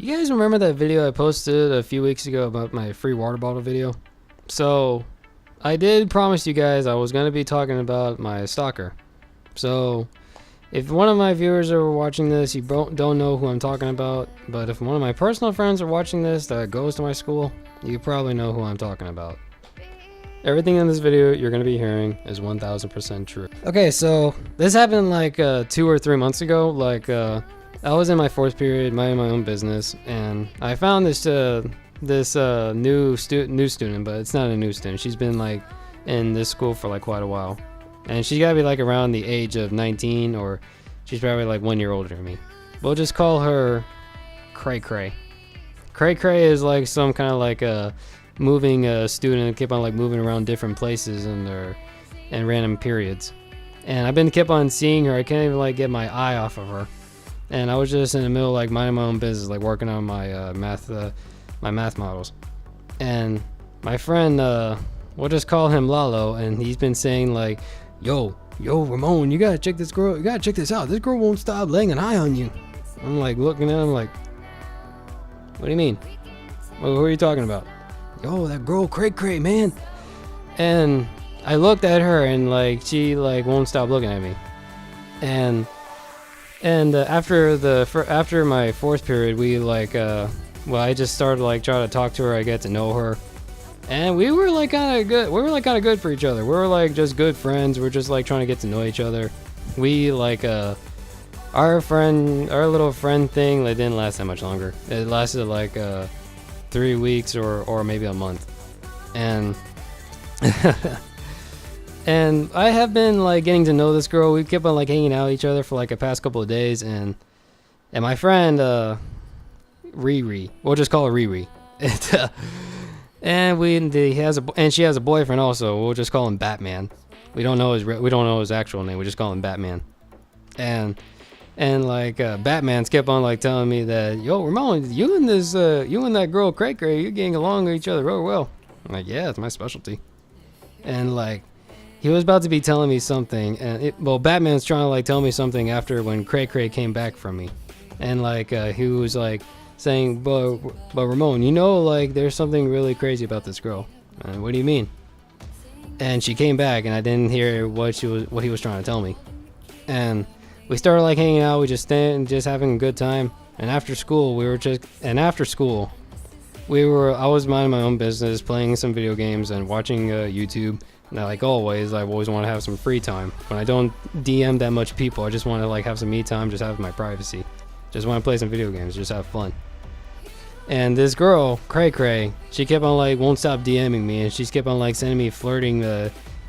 You guys remember that video I posted a few weeks ago about my free water bottle video? So, I did promise you guys I was going to be talking about my stalker. So, if one of my viewers are watching this, you don't know who I'm talking about. But if one of my personal friends are watching this that goes to my school, you probably know who I'm talking about. Everything in this video you're going to be hearing is 1000% true. Okay, so this happened like 2 or 3 months ago. I was in my 4th period, minding my own business, and I found this new student, but it's not a new student. She's been like in this school for like quite a while, and she's gotta be like around the age of 19, or she's probably like 1 year older than me. We'll just call her Cray Cray. Cray Cray is like some kind of like a moving student, keep on like moving around different places in random periods. And I've been kept on seeing her. I can't even like get my eye off of her. And I was just in the middle, like minding my own business, like working on my math models. And my friend, we'll just call him Lalo, and he's been saying like, yo, Ramon, you gotta check this girl. You gotta check this out. This girl won't stop laying an eye on you. I'm like looking at him like, what do you mean? Who are you talking about? Yo, that girl Cray Cray, man. And I looked at her, and like she like won't stop looking at me. And after my 4th period, we like I just started like trying to talk to her. I get to know her, and we were like kind of good. We were like kind of good for each other. We were like just good friends. We're just like trying to get to know each other. We like our little friend thing, like didn't last that much longer. It lasted like 3 weeks or maybe a month, and and I have been like getting to know this girl. We kept on like hanging out with each other for like the past couple of days, and my friend Riri, we'll just call her Riri, and she has a boyfriend also. We'll just call him Batman. We don't know his actual name. We just call him Batman, and like Batman's kept on like telling me that, yo, Ramon, you and that girl Cray Cray, you're getting along with each other real well. I'm like, yeah, it's my specialty. And like he was about to be telling me something, and Batman's trying to like tell me something after when Cray Cray came back from me, and like he was like saying, but Ramon, you know, like there's something really crazy about this girl. And what do you mean? And she came back, and I didn't hear what he was trying to tell me. And we started like hanging out. We just having a good time. And after school, I was minding my own business, playing some video games and watching YouTube. Now, like always, I always want to have some free time. When I don't DM that much people, I just want to like have some me time, just have my privacy. Just want to play some video games, just have fun. And this girl, Cray Cray, she kept on like won't stop DMing me, and she's kept on like sending me flirting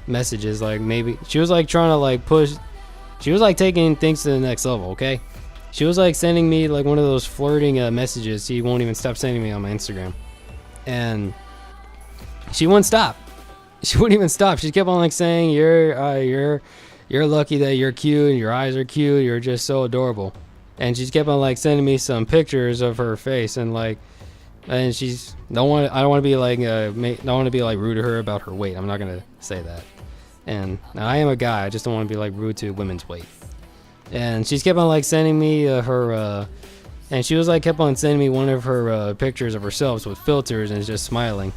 messages. Like maybe she was like trying to like push. She was like taking things to the next level. Okay, she was like sending me like one of those flirting messages. She won't even stop sending me on my Instagram, and she wouldn't stop. She wouldn't even stop. She kept on like saying, you're lucky that you're cute and your eyes are cute. You're just so adorable. And she kept on like sending me some pictures of her face, and like, and I don't want to be like rude to her about her weight. I'm not gonna say that. And now I am a guy. I just don't want to be like rude to women's weight. And she's kept on like sending me and she was like kept on sending me one of her pictures of herself with filters and just smiling.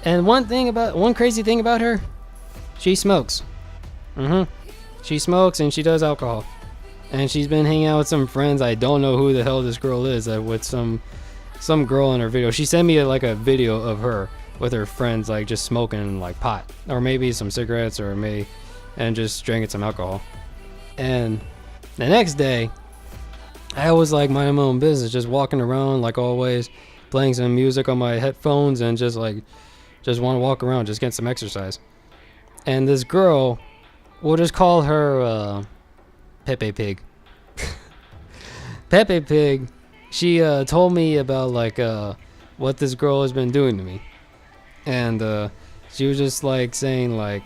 And one crazy thing about her, she smokes. She smokes and she does alcohol. And she's been hanging out with some friends. I don't know who the hell this girl is. With some girl in her video. She sent me like a video of her with her friends, like just smoking like pot, or maybe some cigarettes, and just drinking some alcohol. And the next day, I was like minding my own business, just walking around like always, playing some music on my headphones, and just want to walk around, just get some exercise. And this girl, we'll just call her Pepe Pig. Pepe Pig, she told me about like what this girl has been doing to me. And she was just like saying like,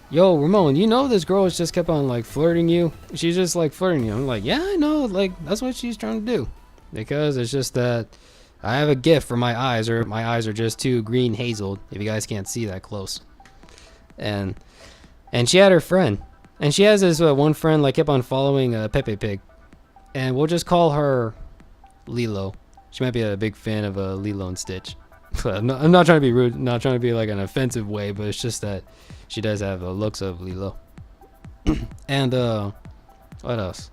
yo, Ramon, you know this girl has just kept on like flirting you. She's just like flirting you. I'm like, yeah, I know, like that's what she's trying to do. Because it's just that I have a gift for my eyes, or my eyes are just too green hazel, if you guys can't see that close. And she had her friend. And she has this one friend like kept on following Pepe Pig. And we'll just call her Lilo. She might be a big fan of Lilo and Stitch. I'm not trying to be rude, not trying to be like an offensive way, but it's just that she does have the looks of Lilo. And what else?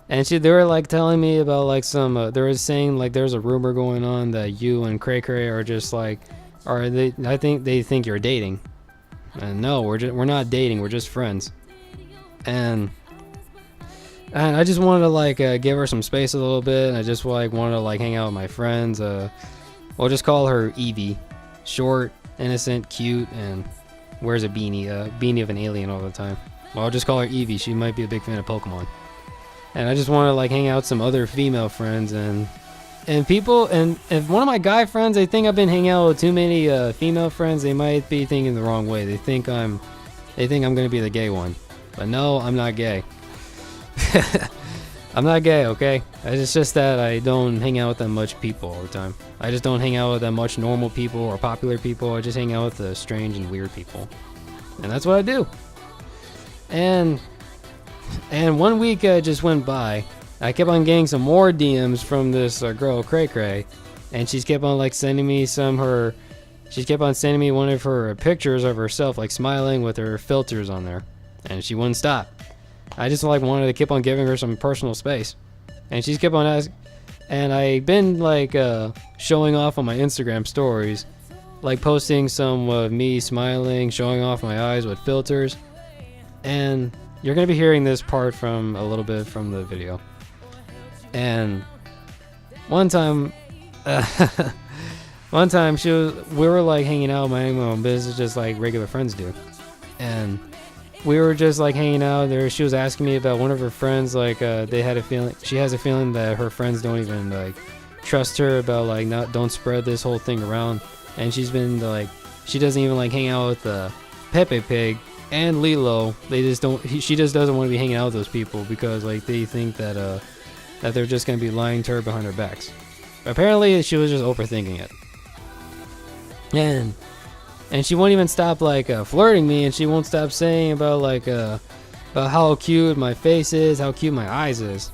And they were like telling me about like some. They were saying like there's a rumor going on that you and Cray Cray are just like, I think they think you're dating. And no, we're not dating. We're just friends. And I just wanted to like give her some space a little bit. And I just like wanted to like hang out with my friends. We'll just call her Evie. Short, innocent, cute, and wears a beanie of an alien all the time. Well, I'll just call her Evie. She might be a big fan of Pokemon. And I just want to like hang out with some other female friends and people. And if one of my guy friends, they think I've been hanging out with too many female friends, they might be thinking the wrong way. They think I'm gonna be the gay one. But no, I'm not gay. I'm not gay, okay? It's just that I don't hang out with that much people all the time. I just don't hang out with that much normal people or popular people. I just hang out with the strange and weird people. And that's what I do. And 1 week just went by. I kept on getting some more DMs from this girl, Cray Cray. And she's kept on like sending me she kept on sending me one of her pictures of herself like smiling with her filters on there. And she wouldn't stop. I just like wanted to keep on giving her some personal space. And she's kept on asking. And I've been like showing off on my Instagram stories. Like posting some of me smiling, showing off my eyes with filters. And you're going to be hearing this part from a little bit from the video. And one time we were like hanging out, minding my own business, just like regular friends do. And we were just like hanging out there. She was asking me about one of her friends. Like she has a feeling that her friends don't even like trust her about like don't spread this whole thing around. And she's been like, she doesn't even like hang out with Pepe Pig and Lilo. She just doesn't want to be hanging out with those people because like they think that they're just gonna be lying to her behind her backs. Apparently she was just overthinking it. And she won't even stop like flirting me, and she won't stop saying about like about how cute my face is, how cute my eyes is.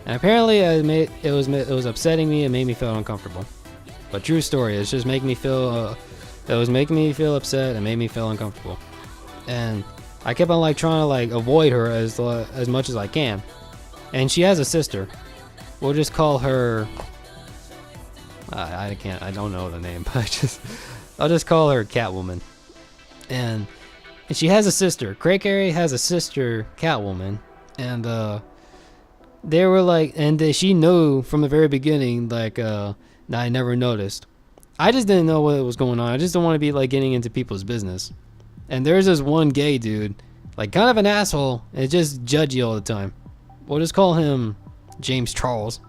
And apparently it was upsetting me. It made me feel uncomfortable. But true story, it's just making me feel it was making me feel upset and made me feel uncomfortable. And I kept on like trying to like avoid her as much as I can. And she has a sister. We'll just call her I don't know the name, but I'll just call her Catwoman. And she has a sister. Cray Cray has a sister, Catwoman. And they were like, and she knew from the very beginning, like, that I never noticed. I just didn't know what was going on. I just don't want to be like getting into people's business. And there's this one gay dude, like kind of an asshole, and just judgy all the time. We'll just call him James Charles.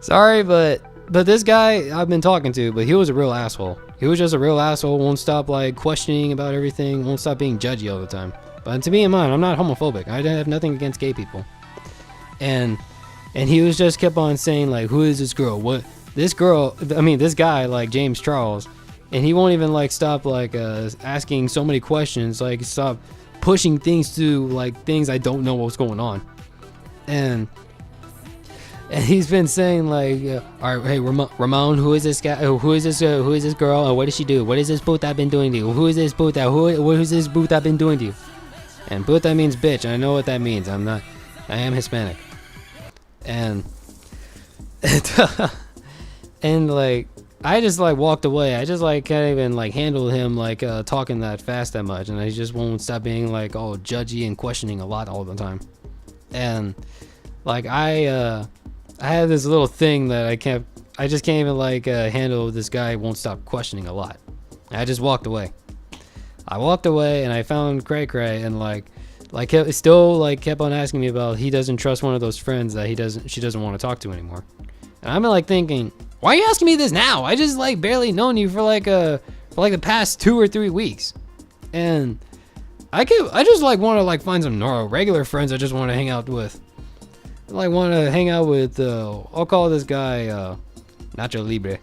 Sorry, but this guy I've been talking to, but he was a real asshole. He was just a real asshole. Won't stop like questioning about everything. Won't stop being judgy all the time. But to me and mine, I'm not homophobic. I have nothing against gay people. And he was just kept on saying like, who is this girl? What this guy like James Charles, and he won't even like stop like asking so many questions. Like stop pushing things to like things I don't know what's going on. And he's been saying like, all right, hey Ramon, who is this guy? Who is this girl? What does she do? What is this boot I've been doing to you? Who is this boot? Who is this boot I've been doing to you? And boot, that means bitch. I know what that means. I am Hispanic. And and like I just like walked away. I just like can't even like handle him like talking that fast that much, and I just won't stop being like all judgy and questioning a lot all the time. And like I have this little thing that I just can't even like handle. This guy won't stop questioning a lot. I just walked away. I walked away and I found Cray Cray, and like still like kept on asking me about he doesn't trust one of those friends that she doesn't want to talk to anymore. And I'm like thinking, why are you asking me this now? I just like barely known you for like the past 2 or 3 weeks. And I just like want to like find some regular friends I just want to hang out with. I like want to hang out with I'll call this guy Nacho Libre.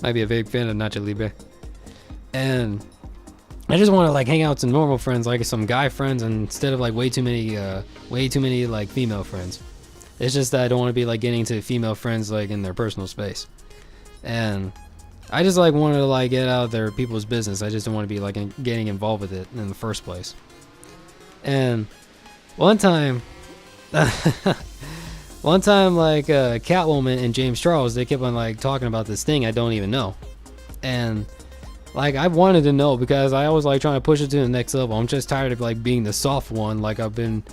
Might be a big fan of Nacho Libre. And I just want to like hang out with some normal friends, like some guy friends, instead of like way too many like female friends. It's just that I don't want to be like getting to female friends like in their personal space, and I just like wanted to like get out of their people's business. I just don't want to be like getting involved with it in the first place. And one time, like Catwoman and James Charles, they kept on like talking about this thing I don't even know, and like I wanted to know because I was like trying to push it to the next level. I'm just tired of like being the soft one. Like I've been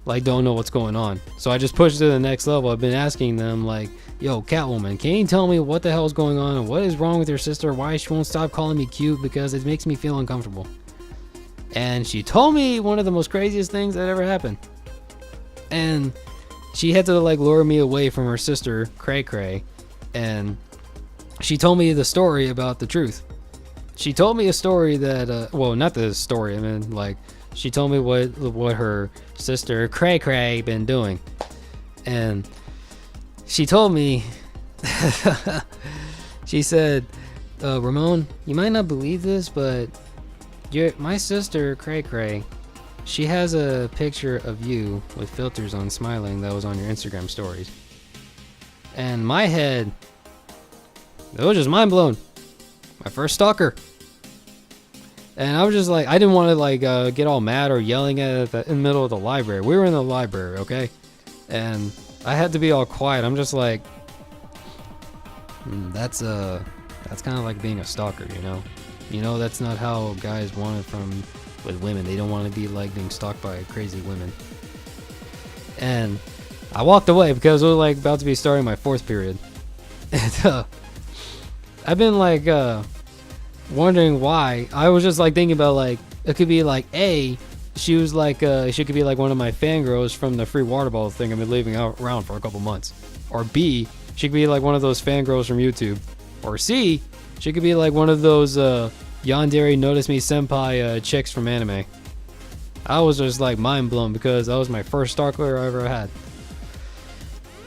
like don't know what's going on. So I just pushed it to the next level. I've been asking them like, yo, Catwoman, can you tell me what the hell is going on and what is wrong with your sister? Why she won't stop calling me cute? Because it makes me feel uncomfortable. And she told me one of the most craziest things that ever happened. And she had to like lure me away from her sister, Cray Cray. And she told me the story about the truth. She told me a story that, well, not the story. I mean, like, she told me what her sister Cray Cray been doing, and she told me, she said, Ramon, you might not believe this, but my sister Cray Cray, she has a picture of you with filters on smiling that was on your Instagram stories. And my head, it was just mind blown. My first stalker. And I was just like, I didn't want to like get all mad or yelling at it in the middle of the library. We were in the library, okay? And I had to be all quiet. I'm just like, that's kind of like being a stalker, you know? You know, that's not how guys want it with women. They don't want to be like being stalked by crazy women. And I walked away because it was like about to be starting my fourth period. And I've been like wondering why. I was just like thinking about like it could be like she was like she could be like one of my fangirls from the free water bottle thing I've been leaving around for a couple months. Or B, she could be like one of those fangirls from YouTube. Or C, she could be like one of those yandere notice me senpai chicks from anime. I was just like mind blown because that was my first stalker I ever had.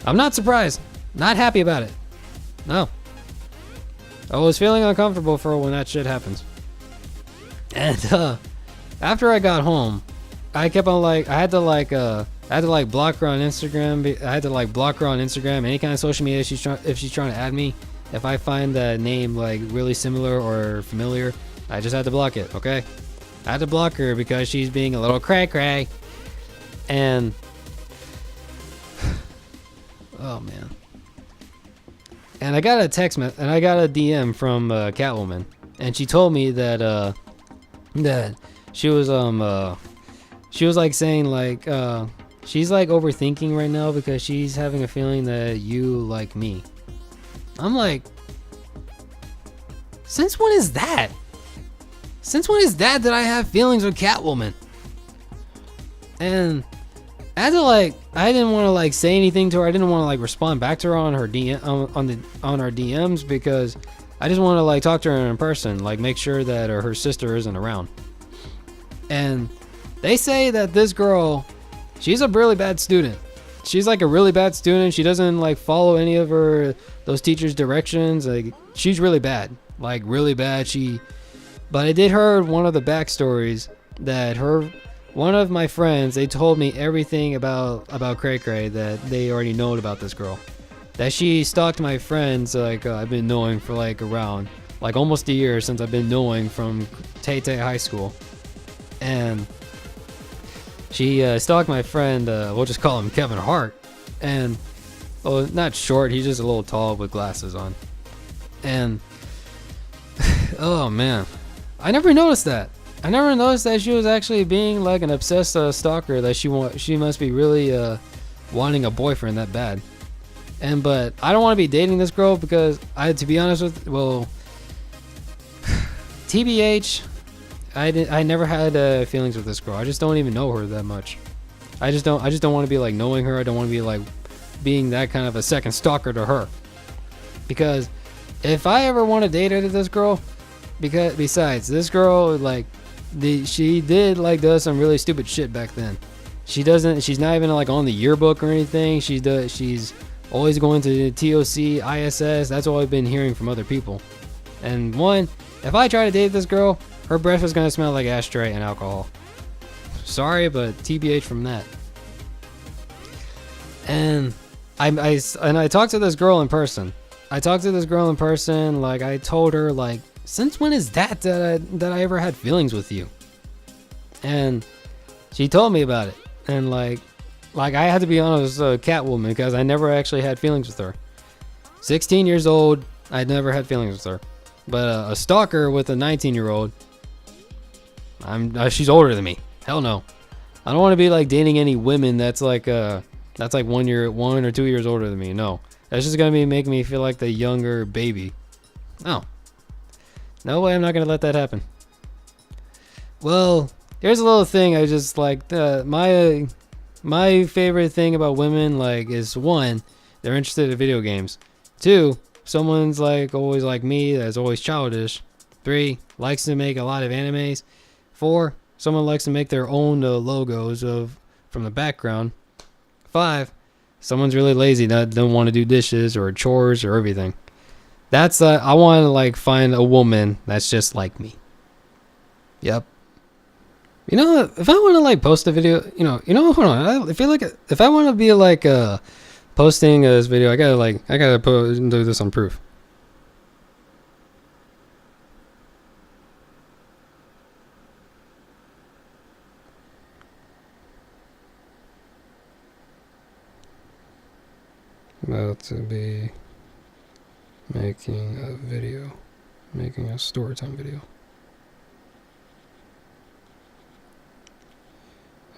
I'm not surprised. Not happy about it. No. I was feeling uncomfortable for when that shit happens. And after I got home, I kept on like I had to block her on Instagram. I had to like block her on Instagram, any kind of social media if she's trying to add me. If I find the name like really similar or familiar, I just had to block it, okay? I had to block her because she's being a little cray-cray. And oh man. And I got a and I got a DM from Catwoman, and she told me that that she was like saying like she's like overthinking right now because she's having a feeling that you like me. I'm like, since when is that? Since when is that I have feelings with Catwoman? And I didn't want to like say anything to her. I didn't want to like respond back to her on her DM on our DMs because I just want to like talk to her in person, like make sure that her sister isn't around. And they say that this girl, she's a really bad student. She's like a really bad student. She doesn't like follow any of those teachers' directions. Like she's really bad, like really bad. But I did hear one of the backstories that one of my friends, they told me everything about Cray Cray that they already know about this girl. That she stalked my friends like I've been knowing for like around like almost a year since I've been knowing from Tay High School. And she stalked my friend, we'll just call him Kevin Hart. And, well, not short, he's just a little tall with glasses on. And, oh man, I never noticed that. I never noticed that she was actually being like an obsessed stalker, that she must be really wanting a boyfriend that bad. But I don't want to be dating this girl because to be honest with, well, TBH, I never had feelings with this girl. I just don't even know her that much. I just don't want to be like knowing her. I don't want to be like being that kind of a second stalker to her. Because if I ever want to date this girl, because besides this girl, like she did like does some really stupid shit back then. She's not even like on the yearbook or anything. She's always going to TOC, ISS. That's all I've been hearing from other people. And if I try to date this girl, her breath is gonna smell like ashtray and alcohol. Sorry, but TBH from that. And I talked to this girl in person. Like, I told her, like, since when is that I ever had feelings with you? And she told me about it. And like I had to be honest, Catwoman, because I never actually had feelings with her. 16 years old, I never had feelings with her. But a stalker with a 19-year-old, she's older than me. Hell no. I don't want to be like dating any women that's like 1 or 2 years older than me. No. That's just gonna be making me feel like the younger baby. Oh. No way, I'm not gonna let that happen. Well, here's a little thing I just like. My favorite thing about women, like, is 1, they're interested in video games. 2, someone's like always like me, that's always childish. 3, likes to make a lot of animes. 4, someone likes to make their own logos from the background. 5, someone's really lazy that don't want to do dishes or chores or everything. That's I want to like find a woman that's just like me. Yep. You know, if I want to like post a video, hold on. I feel like if I want to be like posting this video, I gotta do this on proof. About to be making a story time video.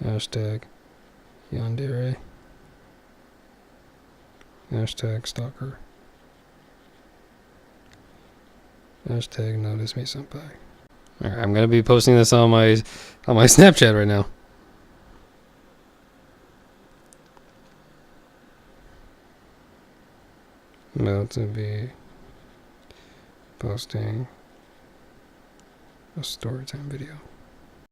Hashtag Yandere. Hashtag stalker. Hashtag notice me senpai. Alright, I'm gonna be posting this on my Snapchat right now. About to be posting a storytime video.